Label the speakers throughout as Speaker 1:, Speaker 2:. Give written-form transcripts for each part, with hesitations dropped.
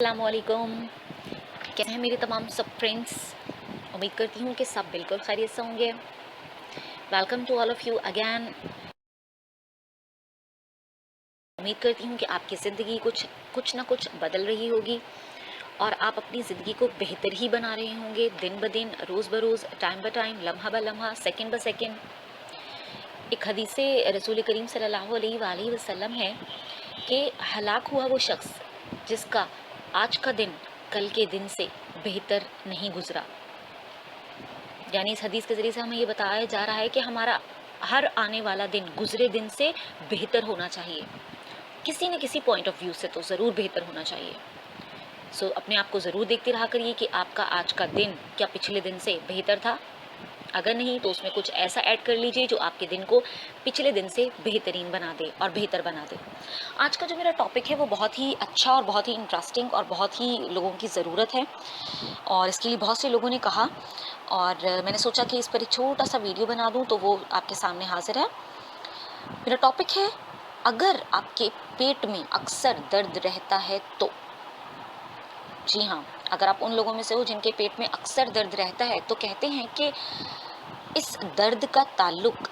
Speaker 1: अस्सलामुअलैकुम। कैसे हैं मेरे तमाम सब फ्रेंड्स। उम्मीद करती हूँ कि सब बिल्कुल खैरियत से होंगे। Welcome to all of you again. उम्मीद करती हूँ कि आपकी ज़िंदगी कुछ ना कुछ बदल रही होगी और आप अपनी ज़िंदगी को बेहतर ही बना रहे होंगे, दिन ब दिन, रोज़ ब रोज़, टाइम ब टाइम, लम्हा ब लम्हा, सेकंड ब सेकंड। एक हदीस रसूल करीम सल्लल्लाहु अलैहि वसल्लम है कि हलाक हुआ वो शख्स जिसका आज का दिन कल के दिन से बेहतर नहीं गुजरा। यानी इस हदीस के ज़रिए से हमें ये बताया जा रहा है कि हमारा हर आने वाला दिन गुजरे दिन से बेहतर होना चाहिए, किसी न किसी पॉइंट ऑफ व्यू से तो ज़रूर बेहतर होना चाहिए। अपने आप को ज़रूर देखते रहा करिए कि आपका आज का दिन क्या पिछले दिन से बेहतर था। अगर नहीं तो उसमें कुछ ऐसा ऐड कर लीजिए जो आपके दिन को पिछले दिन से बेहतरीन बना दे और बेहतर बना दे। आज का जो मेरा टॉपिक है वो बहुत ही अच्छा और बहुत ही इंटरेस्टिंग और बहुत ही लोगों की ज़रूरत है और इसके लिए बहुत से लोगों ने कहा और मैंने सोचा कि इस पर एक छोटा सा वीडियो बना दूं तो वो आपके सामने हाजिर है। मेरा टॉपिक है, अगर आपके पेट में अक्सर दर्द रहता है तो। जी हाँ, अगर आप उन लोगों में से हो जिनके पेट में अक्सर दर्द रहता है तो कहते हैं कि इस दर्द का ताल्लुक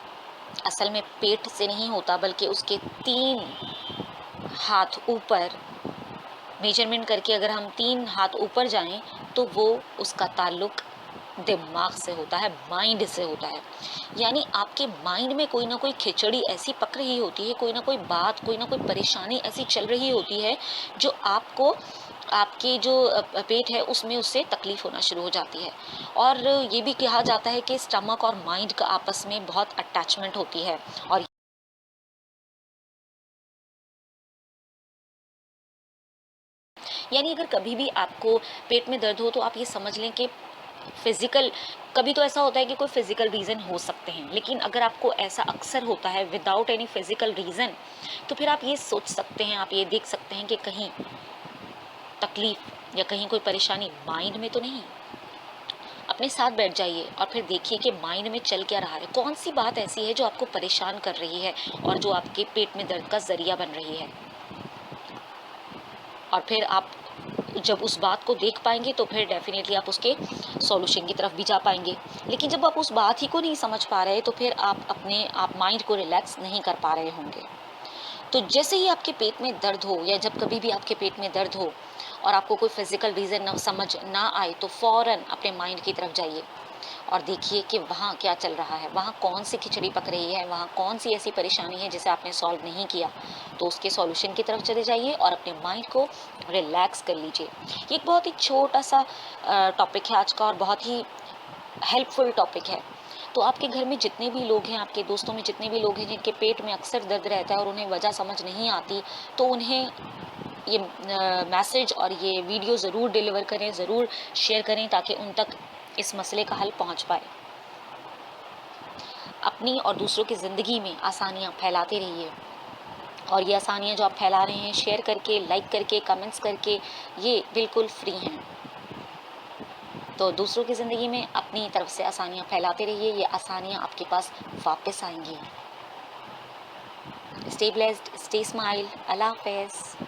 Speaker 1: असल में पेट से नहीं होता बल्कि उसके 3 हाथ ऊपर मेजरमेंट करके अगर हम 3 हाथ ऊपर जाएं तो वो उसका ताल्लुक दिमाग से होता है, माइंड से होता है। यानी आपके माइंड में कोई ना कोई खिचड़ी ऐसी पक रही होती है, कोई ना कोई बात, कोई ना कोई परेशानी ऐसी चल रही होती है जो आपको आपके जो पेट है उसमें उससे तकलीफ होना शुरू हो जाती है। और ये भी कहा जाता है कि स्टमक और माइंड का आपस में बहुत अटैचमेंट होती है। और यानी अगर कभी भी आपको पेट में दर्द हो तो आप ये समझ लें कि फिजिकल, कभी तो ऐसा होता है कि कोई फिजिकल रीज़न हो सकते हैं, लेकिन अगर आपको ऐसा अक्सर होता है विदाउट एनी फिजिकल रीज़न तो फिर आप ये सोच सकते हैं, आप ये देख सकते हैं कि कहीं तकलीफ या कहीं कोई परेशानी माइंड में तो नहीं। अपने साथ बैठ जाइए और फिर देखिए कि माइंड में चल क्या रहा है, कौन सी बात ऐसी है जो आपको परेशान कर रही है और जो आपके पेट में दर्द का ज़रिया बन रही है। और फिर आप जब उस बात को देख पाएंगे तो फिर डेफिनेटली आप उसके सॉल्यूशन की तरफ भी जा पाएंगे। लेकिन जब आप उस बात ही को नहीं समझ पा रहे तो फिर आप माइंड को रिलैक्स नहीं कर पा रहे होंगे। तो जैसे ही आपके पेट में दर्द हो या जब कभी भी आपके पेट में दर्द हो और आपको कोई फिजिकल रीज़न ना समझ ना आए तो फ़ौरन अपने माइंड की तरफ जाइए और देखिए कि वहाँ क्या चल रहा है, वहाँ कौन सी खिचड़ी पक रही है, वहाँ कौन सी ऐसी परेशानी है जिसे आपने सॉल्व नहीं किया। तो उसके सॉल्यूशन की तरफ चले जाइए और अपने माइंड को रिलैक्स कर लीजिए। ये एक बहुत ही छोटा सा टॉपिक है आज का और बहुत ही हेल्पफुल टॉपिक है। तो आपके घर में जितने भी लोग हैं, आपके दोस्तों में जितने भी लोग हैं जिनके पेट में अक्सर दर्द रहता है और उन्हें वजह समझ नहीं आती, तो उन्हें ये मैसेज और ये वीडियो ज़रूर डिलीवर करें, ज़रूर शेयर करें ताकि उन तक इस मसले का हल पहुंच पाए। अपनी और दूसरों की ज़िंदगी में आसानियां फैलाते रहिए और ये आसानियां जो आप फैला रहे हैं शेयर करके, लाइक करके, कमेंट्स करके, ये बिल्कुल फ्री हैं। तो दूसरों की ज़िंदगी में अपनी तरफ से आसानियां फैलाते रहिए, ये आसानियां आपके पास वापस आएंगी। Stay blessed, stay smile. Allah हाफ़िज़।